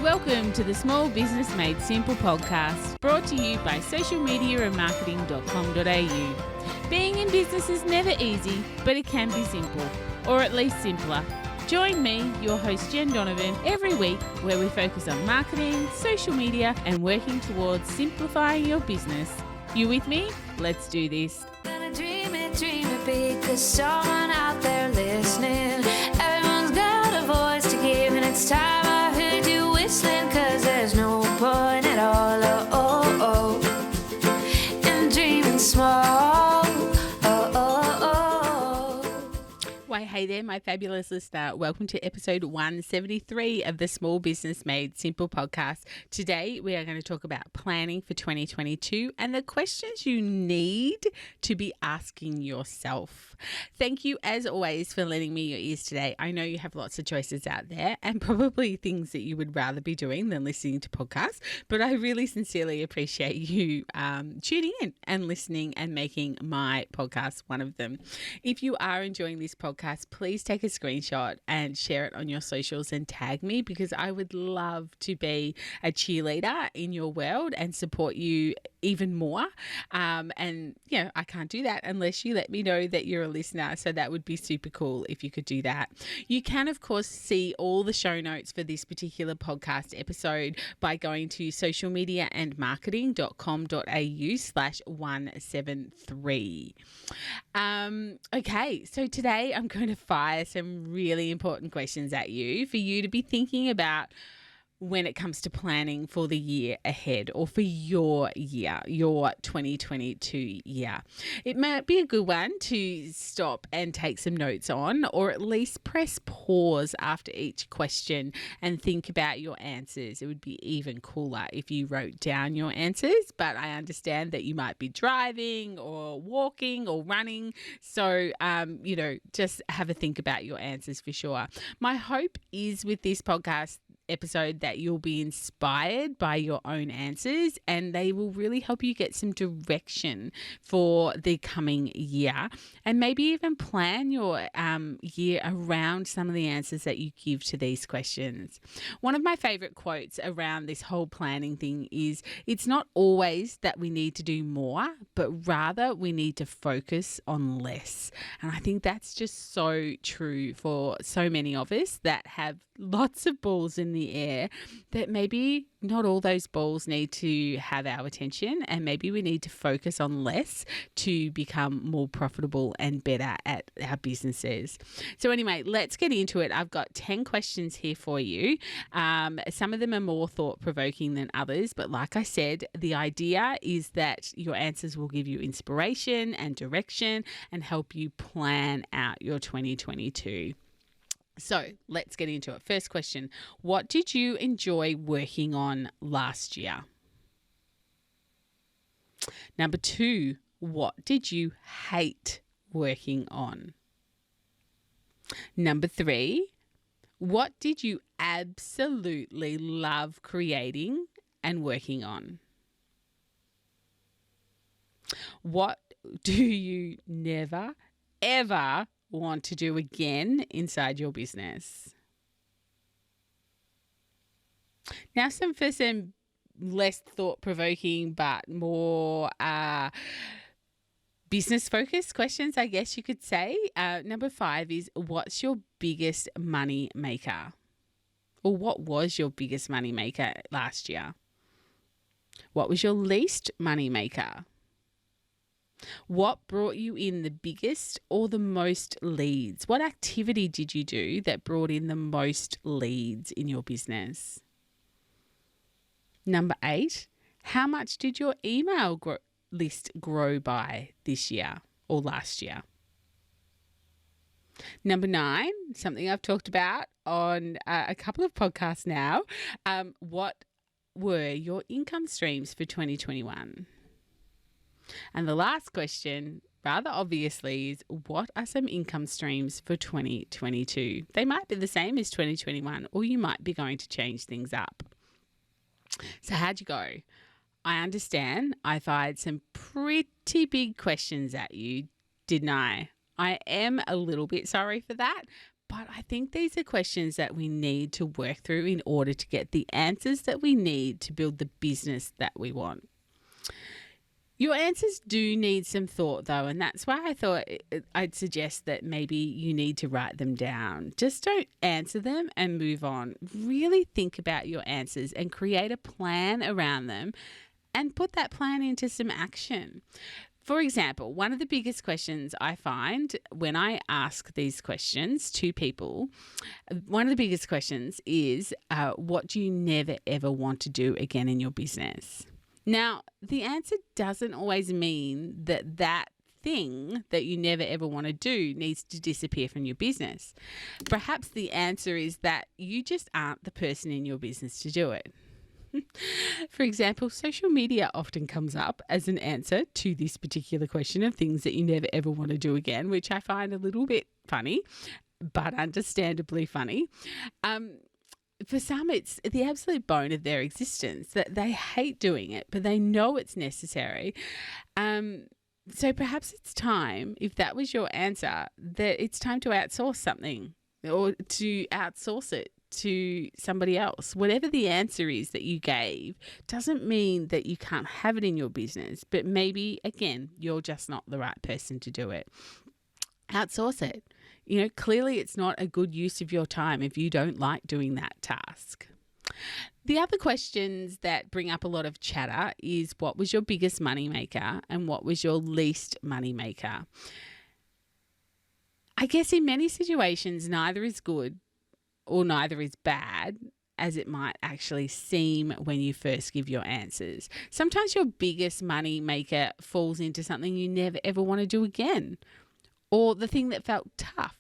Welcome to the Small Business Made Simple podcast, brought to you by socialmediaandmarketing.com.au. Being in business is never easy, but it can be simple, or at least simpler. Join me, your host Jen Donovan, every week where we focus on marketing, social media, and working towards simplifying your business. You with me? Let's do this. Gonna dream it big, 'cause someone out there listening. Everyone's got a voice to give, and it's time I heard you whistling, 'cause there's no point at all, in dreaming small. Why, hey there, my fabulous listener. Welcome to episode 173 of the Small Business Made Simple podcast. Today, we are going to talk about planning for 2022 and the questions you need to be asking yourself. Thank you, as always, for lending me your ears today. I know you have lots of choices out there and probably things that you would rather be doing than listening to podcasts, but I really sincerely appreciate you tuning in and listening and making my podcast one of them. If you are enjoying this podcast, please take a screenshot and share it on your socials and tag me, because I would love to be a cheerleader in your world and support you even more. And I can't do that unless you let me know that you're a listener. So that would be super cool if you could do that. You can, of course, see all the show notes for this particular podcast episode by going to socialmediaandmarketing.com.au/173. Okay, so today I'm going to fire some really important questions at you for you to be thinking about when it comes to planning for the year ahead, or for your year, your 2022 year. It might be a good one to stop and take some notes on, or at least press pause after each question and think about your answers. It would be even cooler if you wrote down your answers, but I understand that you might be driving or walking or running. So, just have a think about your answers for sure. My hope is with this podcast episode that you'll be inspired by your own answers, and they will really help you get some direction for the coming year, and maybe even plan your year around some of the answers that you give to these questions. One of my favorite quotes around this whole planning thing is, it's not always that we need to do more, but rather we need to focus on less. And I think that's just so true for so many of us that have lots of balls in the air, that maybe not all those balls need to have our attention, and maybe we need to focus on less to become more profitable and better at our businesses. So anyway, let's get into it. I've got 10 questions here for you. Some of them are more thought-provoking than others, but like I said, the idea is that your answers will give you inspiration and direction and help you plan out your 2022. So let's get into it. First question, what did you enjoy working on last year? Number 2, what did you hate working on? Number 3, what did you absolutely love creating and working on? What do you never, ever want to do again inside your business? Now, some less thought-provoking but more business-focused questions, I guess you could say. Number 5 is, what's your biggest money maker? Or what was your biggest money maker last year? What was your least money maker? What brought you in the biggest or the most leads? What activity did you do that brought in the most leads in your business? Number 8, how much did your email list grow by this year or last year? Number 9, something I've talked about on a couple of podcasts now. What were your income streams for 2021? And the last question, rather obviously, is, what are some income streams for 2022? They might be the same as 2021, or you might be going to change things up. So how'd you go? I understand I fired some pretty big questions at you, didn't I? I am a little bit sorry for that, But I think these are questions that we need to work through in order to get the answers that we need to build the business that we want. Your answers do need some thought, though, and that's why I thought I'd suggest that maybe you need to write them down. Just don't answer them and move on. Really think about your answers and create a plan around them and put that plan into some action. For example, one of the biggest questions I find when I ask these questions to people, one of the biggest questions is, what do you never ever want to do again in your business? Now, the answer doesn't always mean that that thing that you never ever want to do needs to disappear from your business. Perhaps the answer is that you just aren't the person in your business to do it. For example, social media often comes up as an answer to this particular question of things that you never ever want to do again, which I find a little bit funny, but understandably funny. For some, it's the absolute bone of their existence that they hate doing it, but they know it's necessary. So perhaps it's time, if that was your answer, that it's time to outsource something or to outsource it to somebody else. Whatever the answer is that you gave doesn't mean that you can't have it in your business, but maybe, again, you're just not the right person to do it. Outsource it. Clearly it's not a good use of your time if you don't like doing that task. The other questions that bring up a lot of chatter is, what was your biggest money maker and what was your least money maker? I guess in many situations, neither is good or neither is bad, as it might actually seem when you first give your answers. Sometimes your biggest money maker falls into something you never ever want to do again, or the thing that felt tough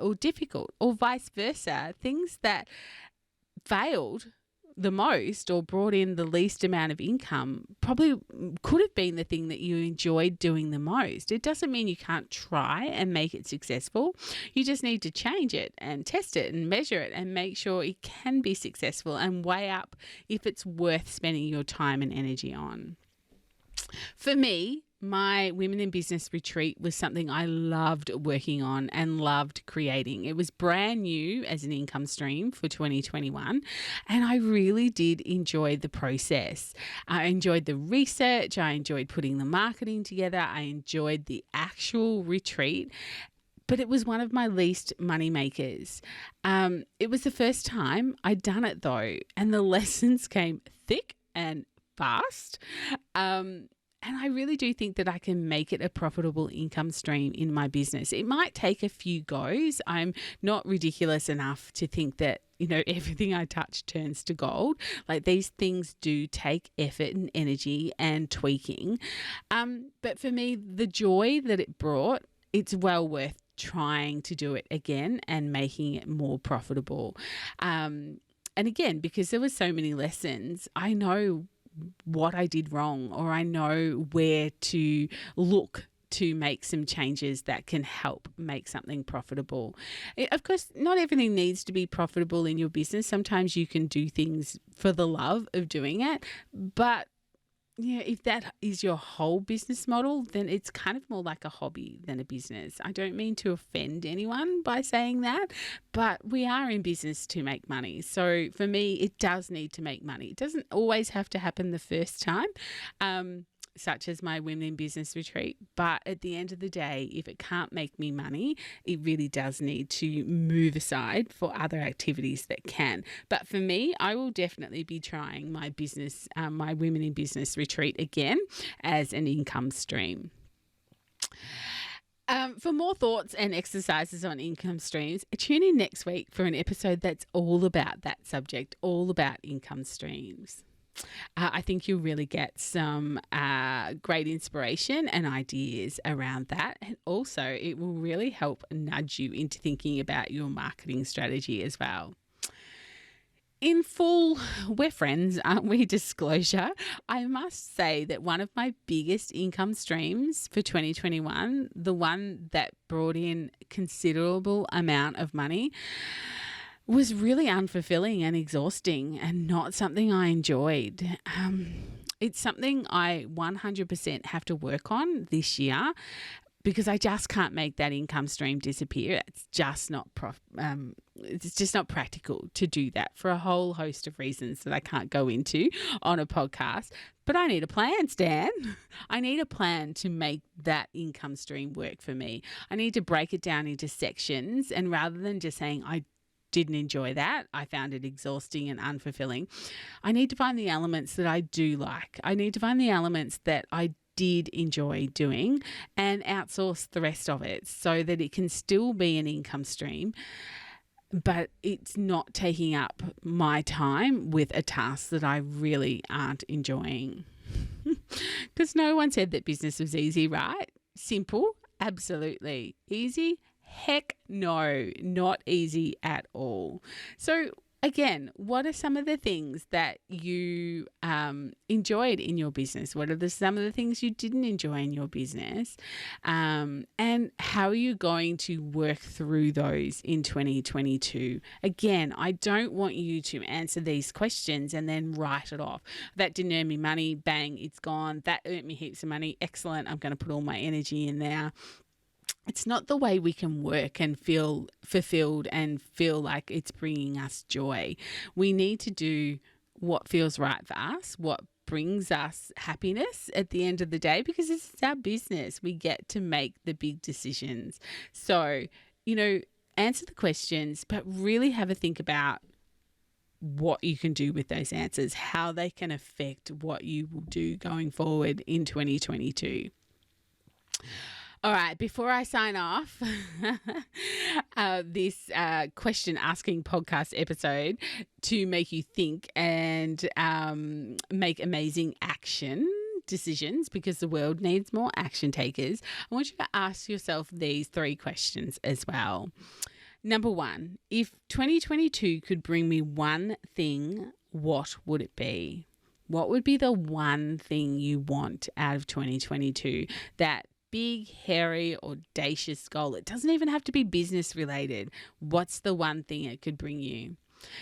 or difficult, or vice versa. Things that failed the most or brought in the least amount of income probably could have been the thing that you enjoyed doing the most. It doesn't mean you can't try and make it successful. You just need to change it and test it and measure it and make sure it can be successful and weigh up if it's worth spending your time and energy on. For me, my Women in Business retreat was something I loved working on and loved creating. It was brand new as an income stream for 2021, and I really did enjoy the process. I enjoyed the research, I enjoyed putting the marketing together, I enjoyed the actual retreat, but it was one of my least money makers. It was the first time I'd done it though, and the lessons came thick and fast. And I really do think that I can make it a profitable income stream in my business. It might take a few goes. I'm not ridiculous enough to think that, everything I touch turns to gold. Like, these things do take effort and energy and tweaking. But for me, the joy that it brought, it's well worth trying to do it again and making it more profitable. And again, because there were so many lessons, I know what I did wrong, or I know where to look to make some changes that can help make something profitable. Of course, not everything needs to be profitable in your business. Sometimes you can do things for the love of doing it, but if that is your whole business model, then it's kind of more like a hobby than a business. I don't mean to offend anyone by saying that, but we are in business to make money. So for me, it does need to make money. It doesn't always have to happen the first time, such as my Women in Business retreat. But at the end of the day, if it can't make me money, it really does need to move aside for other activities that can. But for me, I will definitely be trying my business, my Women in Business retreat again as an income stream. For more thoughts and exercises on income streams, tune in next week for an episode that's all about that subject, all about income streams. I think you'll really get some great inspiration and ideas around that. And also it will really help nudge you into thinking about your marketing strategy as well. In full, we're friends, aren't we, disclosure, I must say that one of my biggest income streams for 2021, the one that brought in considerable amount of money, was really unfulfilling and exhausting and not something I enjoyed. It's something I 100% have to work on this year, because I just can't make that income stream disappear. It's just not it's just not practical to do that for a whole host of reasons that I can't go into on a podcast. But I need a plan, Stan. I need a plan to make that income stream work for me. I need to break it down into sections, and rather than just saying I didn't enjoy that, I found it exhausting and unfulfilling, I need to find the elements that I do like. I need to find the elements that I did enjoy doing and outsource the rest of it so that it can still be an income stream, but it's not taking up my time with a task that I really aren't enjoying. Because no one said that business was easy, right? Simple? Absolutely. Easy? Heck no, not easy at all. So again, what are some of the things that you enjoyed in your business? What are some of the things you didn't enjoy in your business? And how are you going to work through those in 2022? Again, I don't want you to answer these questions and then write it off. That didn't earn me money. Bang, it's gone. That earned me heaps of money. Excellent. I'm going to put all my energy in there. It's not the way we can work and feel fulfilled and feel like it's bringing us joy. We need to do what feels right for us, what brings us happiness at the end of the day, because this is our business. We get to make the big decisions. So, answer the questions, but really have a think about what you can do with those answers, how they can affect what you will do going forward in 2022. All right, before I sign off this question asking podcast episode to make you think and make amazing action decisions, because the world needs more action takers, I want you to ask yourself these 3 questions as well. Number 1, if 2022 could bring me one thing, what would it be? What would be the one thing you want out of 2022? That big, hairy, audacious goal. It doesn't even have to be business related. What's the one thing it could bring you?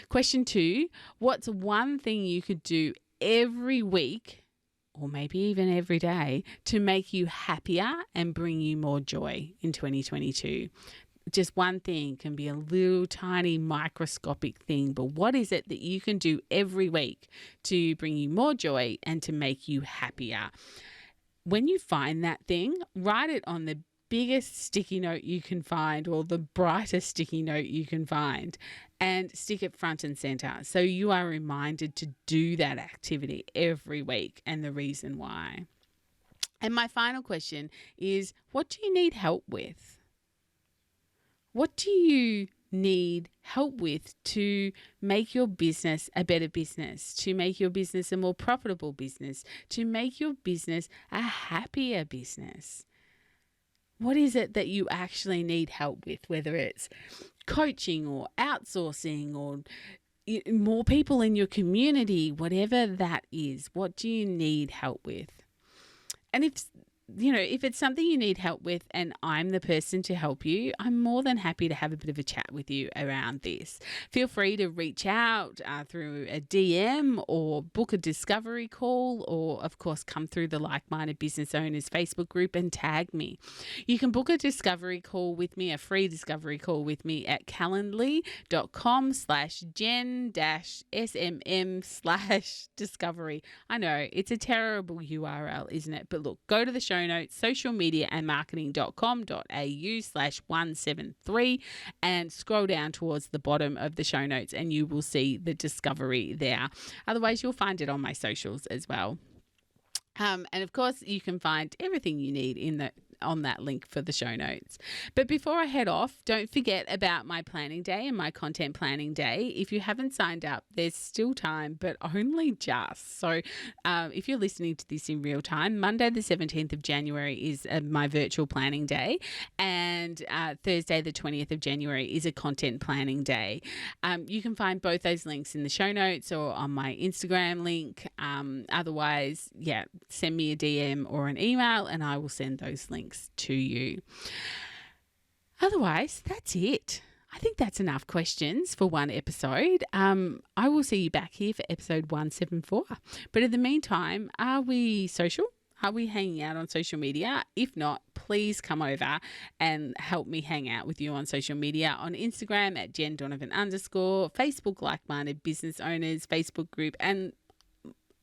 Question 2, what's one thing you could do every week, or maybe even every day, to make you happier and bring you more joy in 2022? Just one thing, can be a little tiny microscopic thing, but what is it that you can do every week to bring you more joy and to make you happier? When you find that thing, write it on the biggest sticky note you can find, or the brightest sticky note you can find, and stick it front and center so you are reminded to do that activity every week and the reason why. And my final question is, what do you need help with? What do you need help with to make your business a better business, to make your business a more profitable business, to make your business a happier business? What is it that you actually need help with, whether it's coaching or outsourcing or more people in your community, whatever that is? What do you need help with? And if it's something you need help with and I'm the person to help you, I'm more than happy to have a bit of a chat with you around this. Feel free to reach out through a DM or book a discovery call, or of course come through the Like-Minded Business Owners Facebook group and tag me. You can book a discovery call with me, a free discovery call with me at calendly.com/jen-smm/discovery. I know it's a terrible URL, isn't it? But look, go to the show notes, socialmediaandmarketing.com.au/173, and scroll down towards the bottom of the show notes and you will see the discovery there. Otherwise, you'll find it on my socials as well. And of course, you can find everything you need on that link for the show notes. But before I head off, don't forget about my planning day and my content planning day. If you haven't signed up, there's still time, but only just. So if you're listening to this in real time, Monday the 17th of January is my virtual planning day, and Thursday the 20th of January is a content planning day. You can find both those links in the show notes or on my Instagram link. Otherwise, send me a DM or an email and I will send those links to you. Otherwise, that's it. I think that's enough questions for one episode. I will see you back here for episode 174. But in the meantime, are we social? Are we hanging out on social media? If not, please please come over and help me hang out with you on social media, on Instagram at Jen Donovan _, Facebook Like-Minded Business Owners Facebook group, and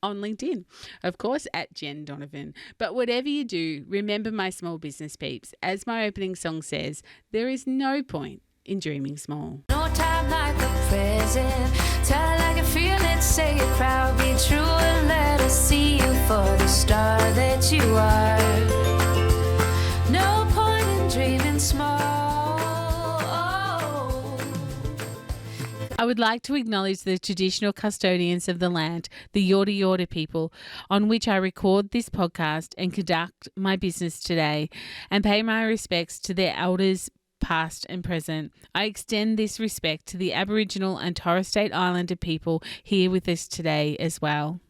on LinkedIn, of course, at Jen Donovan. But whatever you do, remember, my small business peeps, as my opening song says, there is no point in dreaming small. No time like the present. Tell it like you feel it, say it proud, be true, and let us see you for the star that you are. No point in dreaming small. I would like to acknowledge the traditional custodians of the land, the Yorta Yorta people, on which I record this podcast and conduct my business today, and pay my respects to their elders, past and present. I extend this respect to the Aboriginal and Torres Strait Islander people here with us today as well.